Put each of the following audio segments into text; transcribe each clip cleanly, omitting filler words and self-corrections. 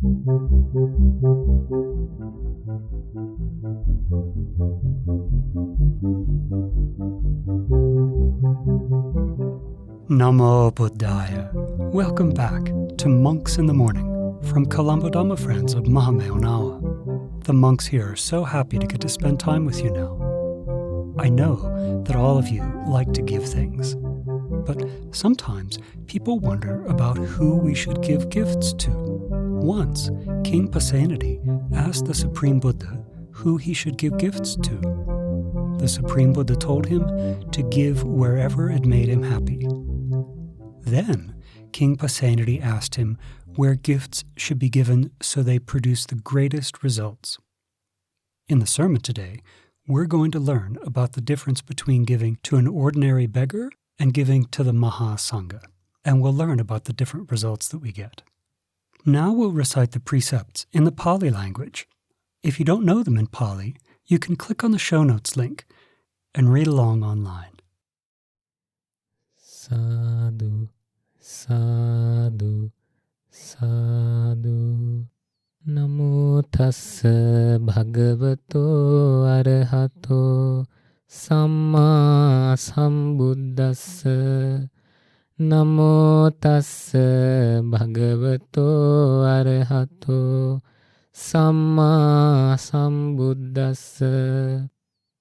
Namo Buddhaya. Welcome back to Monks in the Morning from Colombo Dhamma Friends of Mahā. The monks here are so happy to get to spend time with you now. I know that all of you like to give things, but sometimes people wonder about who we should give gifts to. Once, King Pasenadi asked the Supreme Buddha who he should give gifts to. The Supreme Buddha told him to give wherever it made him happy. Then, King Pasenadi asked him where gifts should be given so they produce the greatest results. In the sermon today, we're going to learn about the difference between giving to an ordinary beggar and giving to the Mahā Saṅgha, and we'll learn about the different results that we get. Now we'll recite the precepts in the Pali language. If you don't know them in Pali, you can click on the show notes link and read along online. Sadhu, sadhu, sadhu. Namo tassa bhagavato arahato samma sambuddhassa. Namo tassa bhagavato arahato samma sambuddhassa.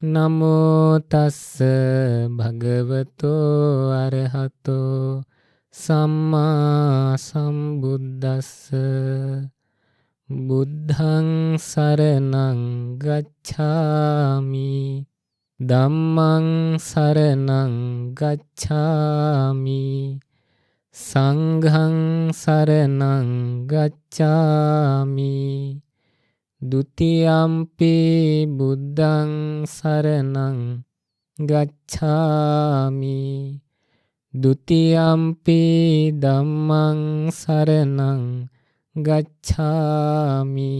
Namo tassa bhagavato arahato samma sambuddhassa. Buddhaṃ saraṇaṃ gacchāmi. Dhammaṃ saraṇaṃ gacchāmi. Sanghaṃ saraṇaṃ gacchāmi. Dutiyampi buddhaṃ saraṇaṃ gacchāmi. Dutiyampi dhammaṃ saraṇaṃ gacchāmi.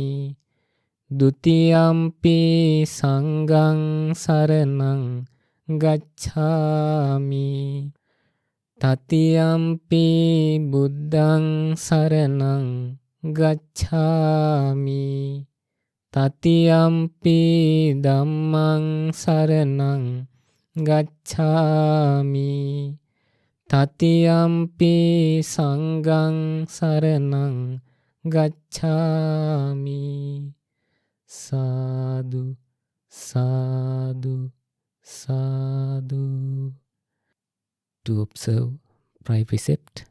Dutiyampi sanghaṃ saraṇaṃ gacchāmi. Tatiyampi buddhaṃ saraṇaṃ gacchāmi. Tatiyampi dhammaṃ saraṇaṃ gacchāmi. Tatiyampi sanghaṃ saraṇaṃ gacchāmi. Sadhu, sadhu, sadhu. To observe precept,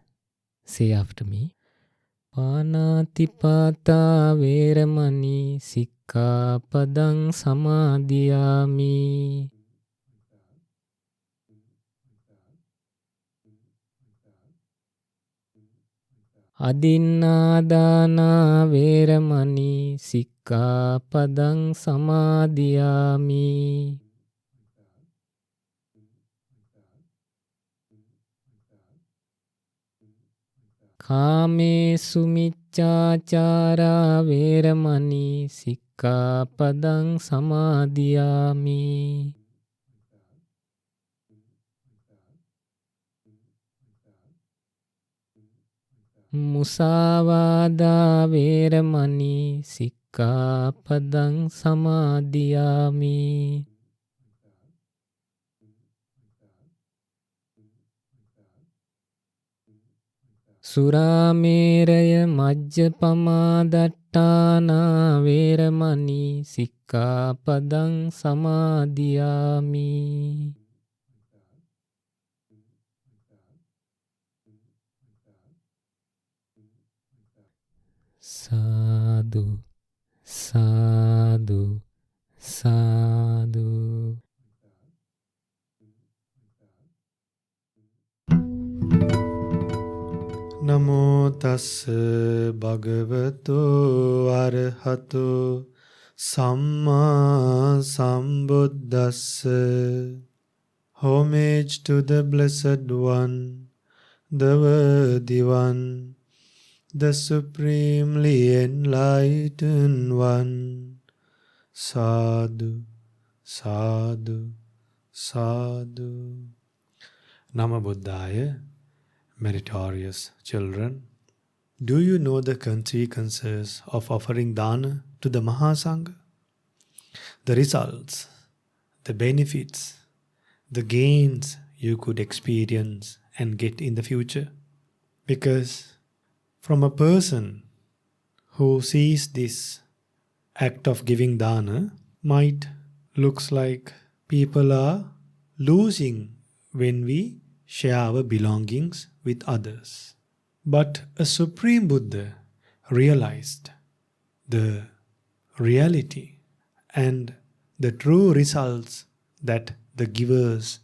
say after me. Pāṇātipātā veramaṇī sikkhāpadaṃ samādiyāmi. Adinnādānā veramaṇī sikkhāpadaṃ samādiyāmi. Kāmesu micchācārā veramaṇī sikkhāpadaṃ samādiyāmi. Musā vādā veramaṇī sikkhāpadaṃ samādiyāmi. Surāmeraya majjapamādāttānā veramaṇī sikkhāpadaṃ samādiyāmi. Sadhu, sadhu, sadhu. Namo tassa bhagavato arahato samma sambuddhassa. Homage to the Blessed One, the Worthy One, the Supremely Enlightened One. Sadhu, sadhu, sadhu. Namo Buddhaya, meritorious children. Do you know the consequences of offering dana to the Mahā Saṅgha? The results, the benefits, the gains you could experience and get in the future. Because from a person who sees this act of giving dana might looks like people are losing when we share our belongings with others. But a Supreme Buddha realized the reality and the true results that the givers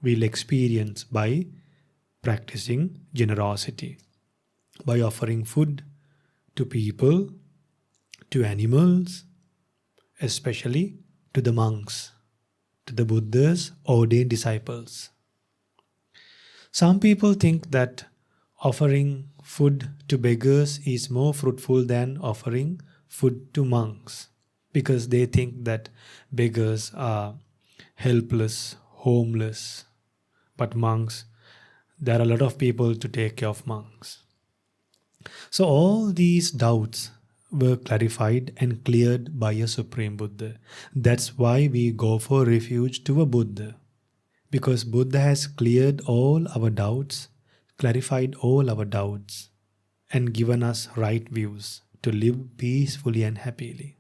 will experience by practicing generosity, by offering food to people, to animals, especially to the monks, to the Buddha's ordained disciples. Some people think that offering food to beggars is more fruitful than offering food to monks, because they think that beggars are helpless, homeless, but monks, there are a lot of people to take care of monks. So all these doubts were clarified and cleared by a Supreme Buddha. That's why we go for refuge to a Buddha, because Buddha has cleared all our doubts, clarified all our doubts, and given us right views to live peacefully and happily.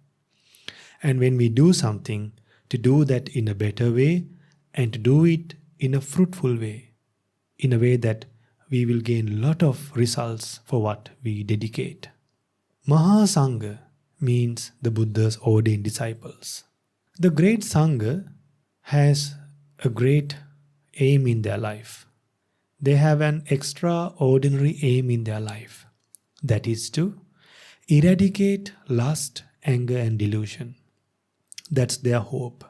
And when we do something, to do that in a better way and to do it in a fruitful way, in a way that we will gain a lot of results for what we dedicate. Mahā Saṅgha means the Buddha's ordained disciples. The great Sangha has a great aim in their life. They have an extraordinary aim in their life. That is to eradicate lust, anger and delusion. That's their hope.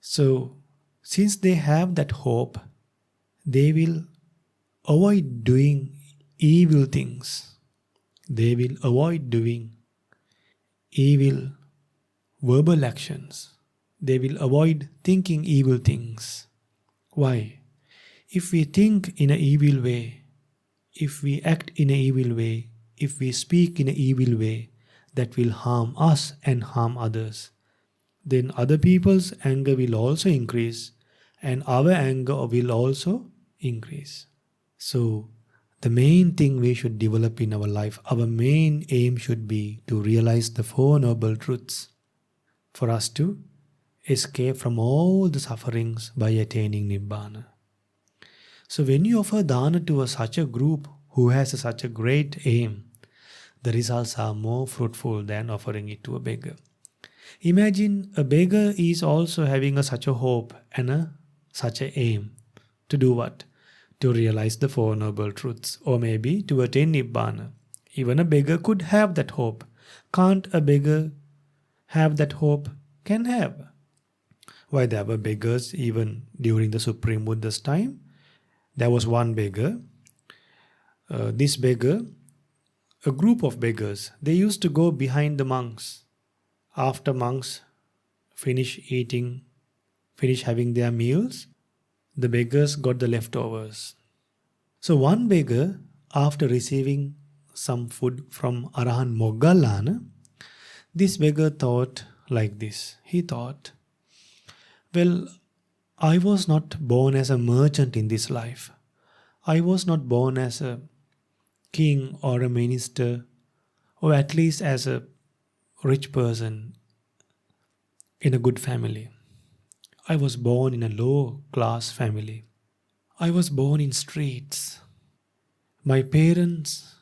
So, since they have that hope, they will avoid doing evil things. They will avoid doing evil verbal actions. They will avoid thinking evil things. Why? If we think in an evil way, if we act in an evil way, if we speak in an evil way, that will harm us and harm others, then other people's anger will also increase and our anger will also increase. So, the main thing we should develop in our life, our main aim should be to realize the Four Noble Truths, for us to escape from all the sufferings by attaining Nibbana. So when you offer dana to such a group who has such a great aim, the results are more fruitful than offering it to a beggar. Imagine a beggar is also having such a hope and such an aim to do what? To realize the Four Noble Truths, or maybe to attain Nibbana. Even a beggar could have that hope. Can't a beggar have that hope? Can have. Why, there were beggars even during the Supreme Buddha's time. There was one beggar. This beggar, a group of beggars, they used to go behind the monks. After monks finish eating, finish having their meals, the beggars got the leftovers. So one beggar, after receiving some food from Arahan Moggallana, this beggar thought like this. He thought, well, I was not born as a merchant in this life. I was not born as a king or a minister, or at least as a rich person in a good family. I was born in a low-class family. I was born in streets. My parents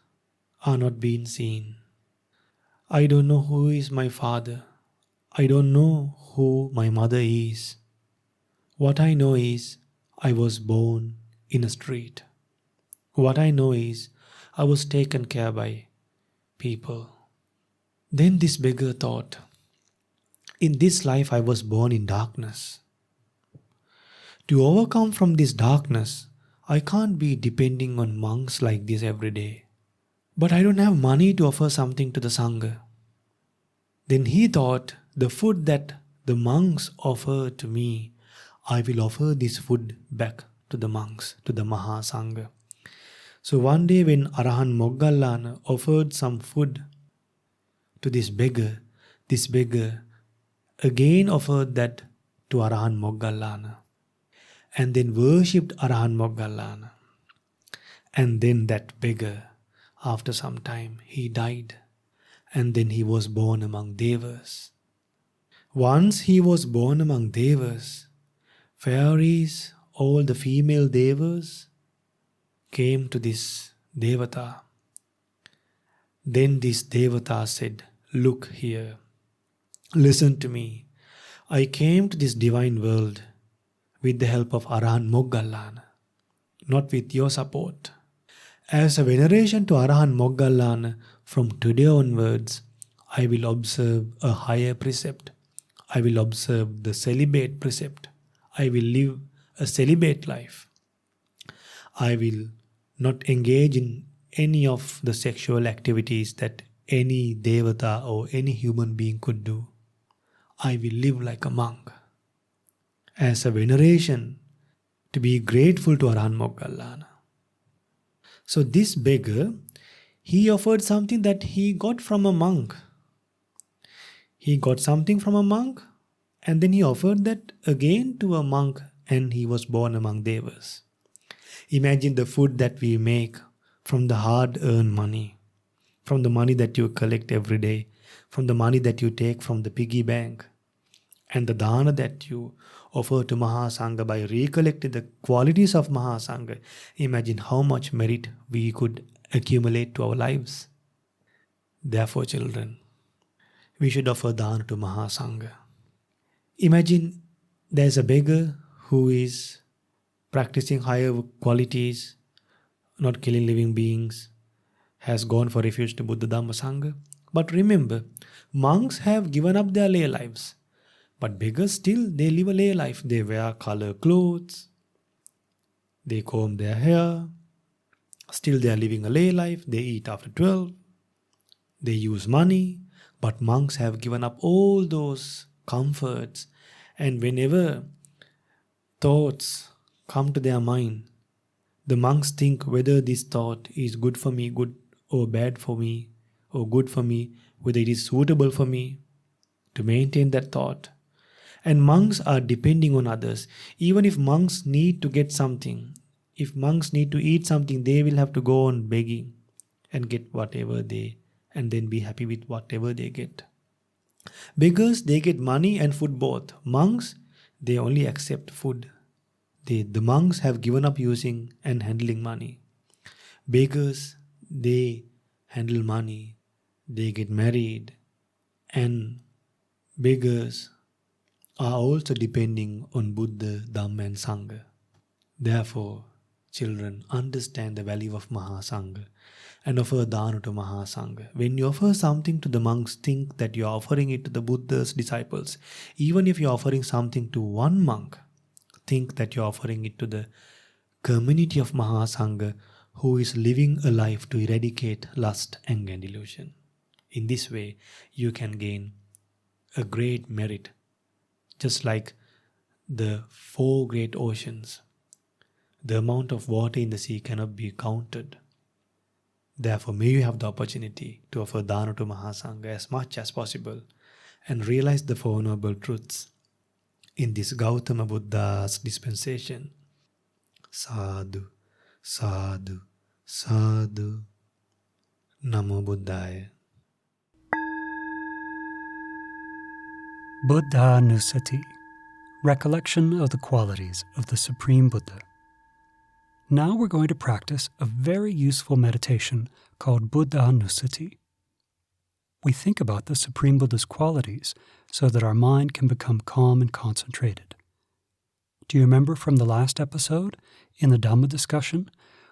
are not being seen. I don't know who is my father. I don't know who my mother is. What I know is I was born in a street. What I know is I was taken care by people. Then this beggar thought, in this life I was born in darkness. To overcome from this darkness, I can't be depending on monks like this every day. But I don't have money to offer something to the Sangha. Then he thought, the food that the monks offer to me, I will offer this food back to the monks, to the Mahā Saṅgha. So one day when Arahant Moggallana offered some food to this beggar again offered that to Arahant Moggallana and then worshipped Arahant Moggallana. And then that beggar, after some time, he died. And then he was born among Devas. Once he was born among Devas, fairies, all the female Devas, came to this Devata. Then this Devata said, "Look here, listen to me. I came to this divine world with the help of Arahant Moggallana, not with your support. As a veneration to Arahant Moggallana, from today onwards, I will observe a higher precept. I will observe the celibate precept. I will live a celibate life. I will not engage in any of the sexual activities that any devata or any human being could do. I will live like a monk." As a veneration to be grateful to Arahant Moggallana. So this beggar, he offered something that he got from a monk. He got something from a monk and then he offered that again to a monk, and he was born among Devas. Imagine the food that we make from the hard-earned money, from the money that you collect every day, from the money that you take from the piggy bank, and the dana that you offer to Mahā Saṅgha by recollecting the qualities of Mahā Saṅgha. Imagine how much merit we could accumulate to our lives. Therefore, children, we should offer dana to Mahā Saṅgha. Imagine there's a beggar who is practicing higher qualities, not killing living beings, has gone for refuge to Buddha Dhamma Sangha. But remember, monks have given up their lay lives. But beggars still, they live a lay life. They wear color clothes. They comb their hair. Still they are living a lay life. They eat after 12. They use money. But monks have given up all those comforts. And whenever thoughts come to their mind, the monks think whether this thought is good for me, good or bad for me, or good for me, whether it is suitable for me to maintain that thought. And monks are depending on others. Even if monks need to get something, if monks need to eat something, they will have to go on begging and get whatever they, and then be happy with whatever they get. Beggars, they get money and food both. Monks, they only accept food. The monks have given up using and handling money. Beggars, they handle money. They get married. And beggars are also depending on Buddha, Dhamma and Sangha. Therefore, children, understand the value of Mahā Saṅgha and offer dana to Mahā Saṅgha. When you offer something to the monks, think that you are offering it to the Buddha's disciples. Even if you are offering something to one monk, think that you are offering it to the community of Mahā Saṅgha who is living a life to eradicate lust, anger and delusion. In this way, you can gain a great merit, just like the 4 great oceans. The amount of water in the sea cannot be counted. Therefore, may you have the opportunity to offer dana to Mahā Saṅgha as much as possible and realize the 4 noble truths in this Gautama Buddha's dispensation. Sadhu, sadhu, sadhu. Namo Buddhaya. Buddhanussati, recollection of the qualities of the Supreme Buddha. Now we're going to practice a very useful meditation called Buddhanussati. We think about the Supreme Buddha's qualities so that our mind can become calm and concentrated. Do you remember from the last episode, in the Dhamma discussion,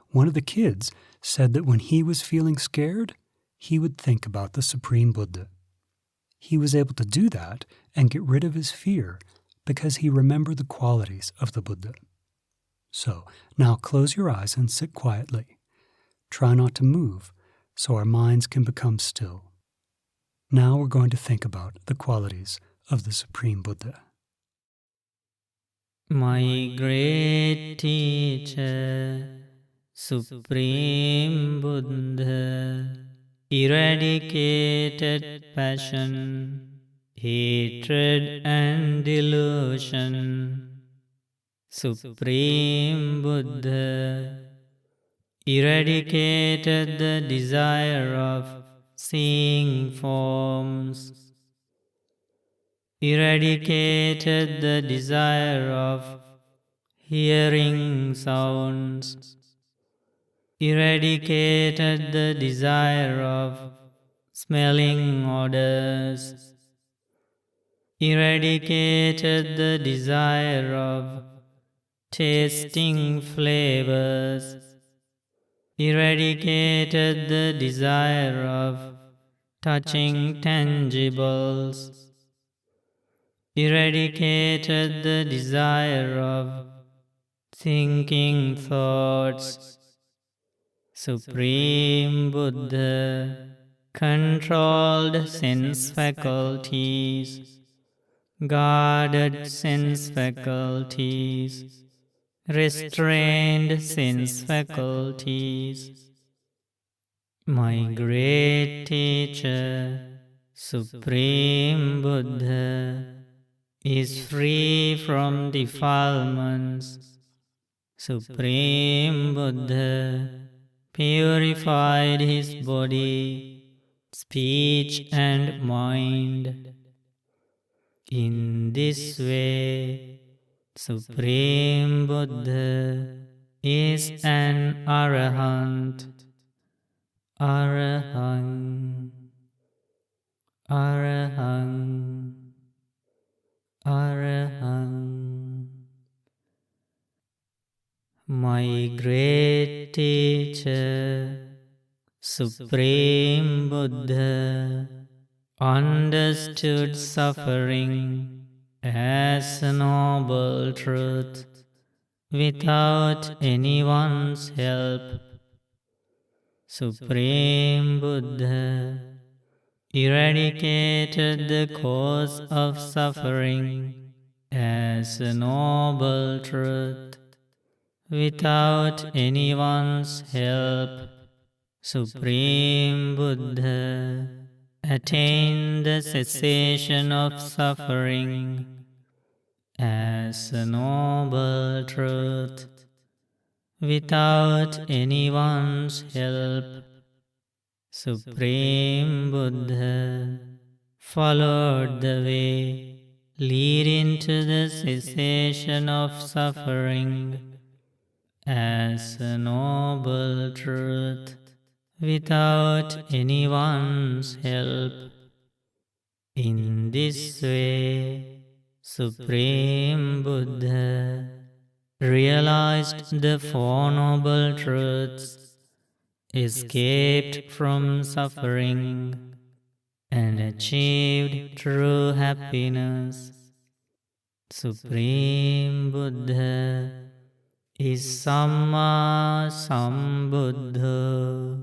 one of the kids said that when he was feeling scared, he would think about the Supreme Buddha. He was able to do that and get rid of his fear because he remembered the qualities of the Buddha. So, now close your eyes and sit quietly. Try not to move so our minds can become still. Now we're going to think about the qualities of the Supreme Buddha. My great teacher, Supreme Buddha, eradicated passion, hatred and delusion. Supreme Buddha, eradicated the desire of seeing forms, eradicated the desire of hearing sounds, eradicated the desire of smelling odors, eradicated the desire of tasting flavors, eradicated the desire of touching tangibles, eradicated the desire of thinking thoughts. Supreme Buddha controlled sense faculties, guarded sense faculties, restrained sense faculties. My great teacher, Supreme Buddha, is free from defilements. Supreme Buddha purified his body, speech and mind. In this way, Supreme Buddha is an Arahant. Arahant, Arahant, Arahant. My great teacher, Supreme Buddha, understood suffering as a noble truth without anyone's help. Supreme Buddha eradicated the cause of suffering as a noble truth without anyone's help. Supreme Buddha attained the cessation of suffering as a noble truth without anyone's help. Supreme Buddha followed the way leading to the cessation of suffering as a noble truth without anyone's help. In this way, Supreme Buddha realized the Four Noble Truths, escaped from suffering, and achieved true happiness. Supreme Buddha is Sammā Sambuddha.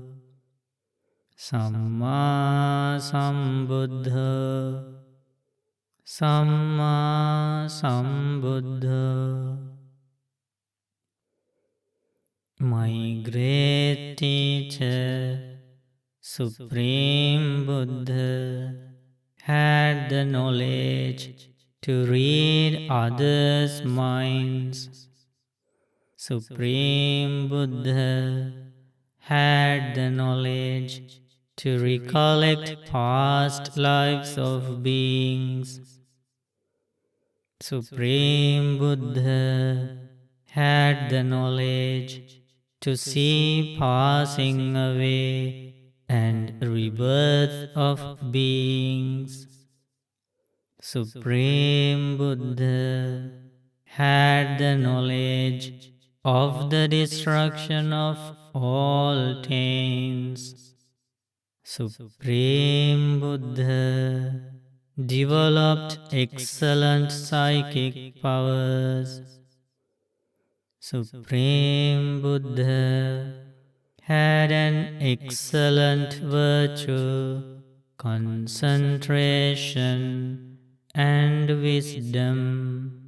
Sammā Sambuddha. Sammā Sambuddha. My great teacher, Supreme Buddha, had the knowledge to read others' minds. Supreme Buddha had the knowledge to recollect past lives of beings. Supreme Buddha had the knowledge to see passing away and rebirth of beings. Supreme Buddha had the knowledge of the destruction of all taints. Supreme Buddha developed excellent psychic powers. Supreme Buddha had an excellent virtue, concentration, and wisdom.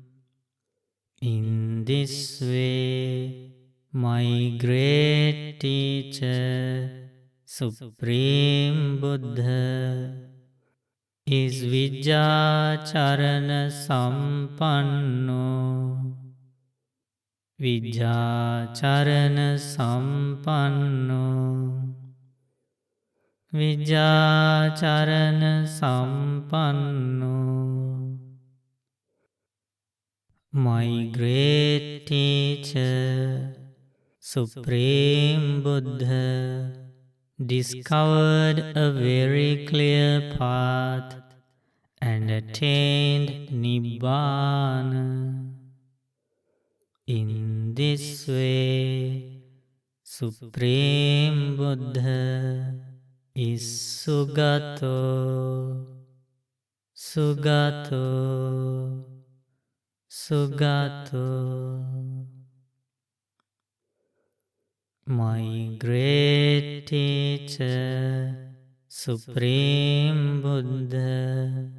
In this way, my great teacher, Supreme Buddha, is Vijjācārana Sampanno. Vijjācārana Sampanno. Vijjācārana Sampanno. My great teacher, Supreme Buddha, discovered a very clear path and attained Nibbāna. In this way, Supreme Buddha is Sugato, Sugato, Sugato. My great teacher, Supreme Buddha,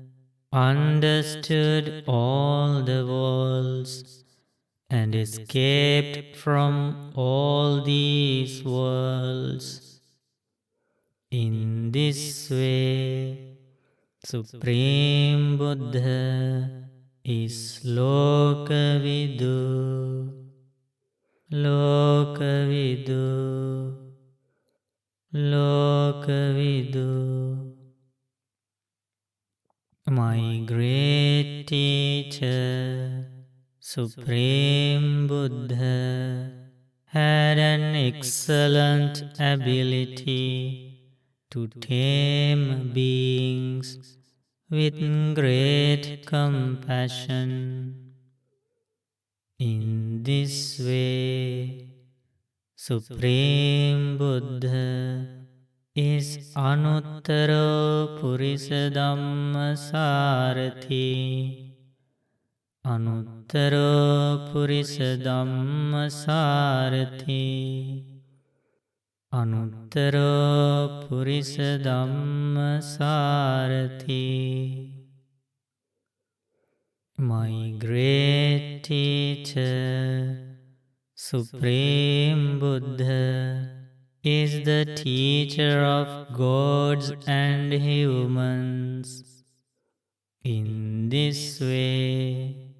understood all the worlds and escaped from all these worlds. In this way, Supreme Buddha is Lokavidu, Lokavidu, Lokavidu. My great teacher, Supreme Buddha, had an excellent ability to tame beings with great compassion. In this way, Supreme Buddha is Anuttara Purisa Dhammasarathi. Anuttara Purisa Dhammasarathi. Anuttara Purisa Dhammasarathi. My great teacher, Supreme Buddha, is the teacher of gods and humans. In this way,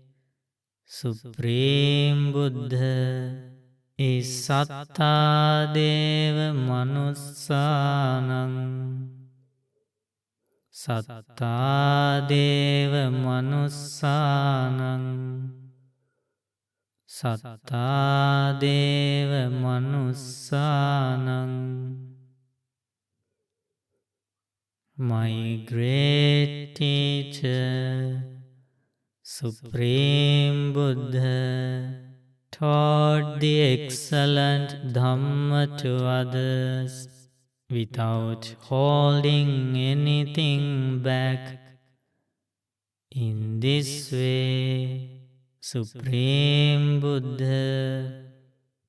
Supreme Buddha is Sattā Deva Manussanam. Sattā Deva Manussanam. Sattā Deva Manussanam. My great teacher, Supreme Buddha, taught the excellent Dhamma to others without holding anything back. In this way, Supreme Buddha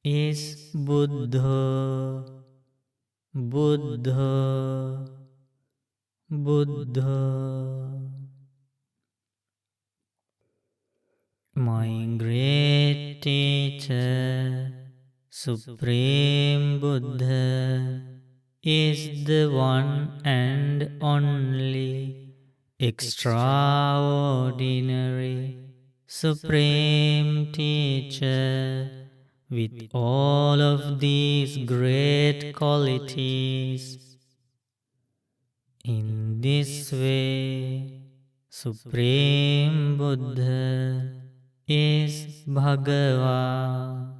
is Buddha, Buddha, Buddha. My great teacher, Supreme Buddha, is the one and only extraordinary Supreme Teacher with all of these great qualities. In this way, Supreme Buddha is Bhagava,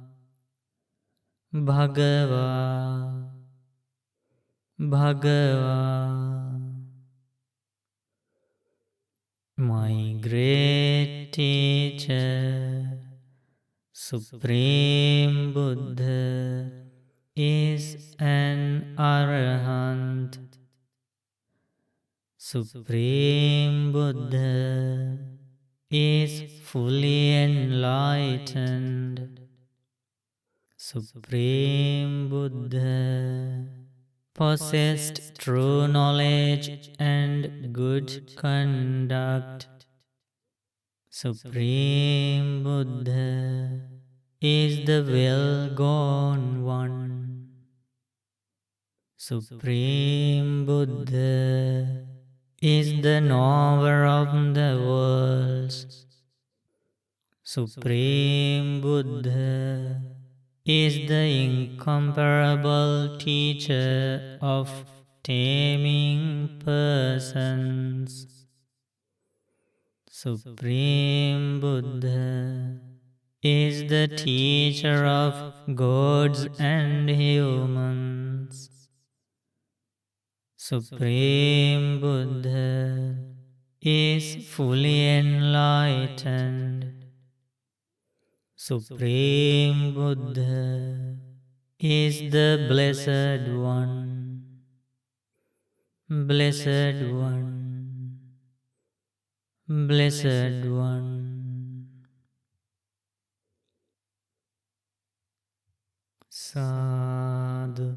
Bhagava, Bhagava. My great teacher, Supreme Buddha, is an Arahant. Supreme Buddha is fully enlightened. Supreme Buddha possessed true knowledge and good conduct. Supreme Buddha is the well-gone one. Supreme Buddha is the knower of the worlds. Supreme Buddha is the incomparable teacher of taming persons. Supreme Buddha is the teacher of gods and humans. Supreme Buddha is fully enlightened. Supreme Buddha is the Blessed One. Blessed One. Blessed One. Sadhu,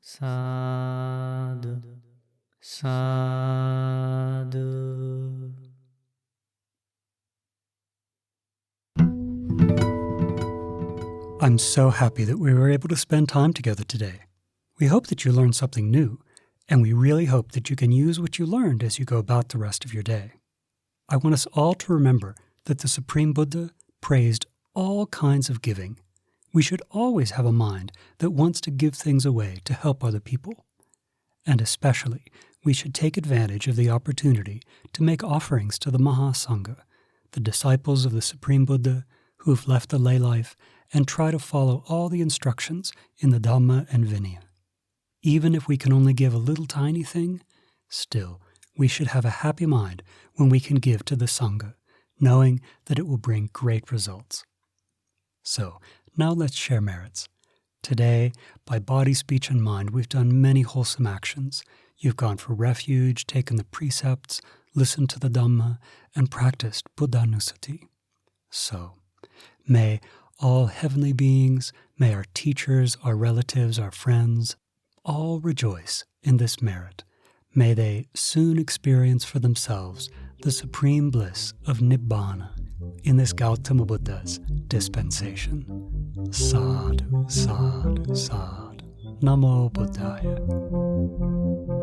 sadhu, sadhu. I'm so happy that we were able to spend time together today. We hope that you learned something new, and we really hope that you can use what you learned as you go about the rest of your day. I want us all to remember that the Supreme Buddha praised all kinds of giving. We should always have a mind that wants to give things away to help other people. And especially, we should take advantage of the opportunity to make offerings to the Mahā Saṅgha, the disciples of the Supreme Buddha who have left the lay life and try to follow all the instructions in the Dhamma and Vinaya. Even if we can only give a little tiny thing, still, we should have a happy mind when we can give to the Sangha, knowing that it will bring great results. So, now let's share merits. Today, by body, speech, and mind, we've done many wholesome actions. You've gone for refuge, taken the precepts, listened to the Dhamma, and practiced Buddhanussati. So, may all heavenly beings, may our teachers, our relatives, our friends, all rejoice in this merit. May they soon experience for themselves the supreme bliss of Nibbana in this Gautama Buddha's dispensation. Sadhu, sadhu, sadhu. Namo Buddhaya.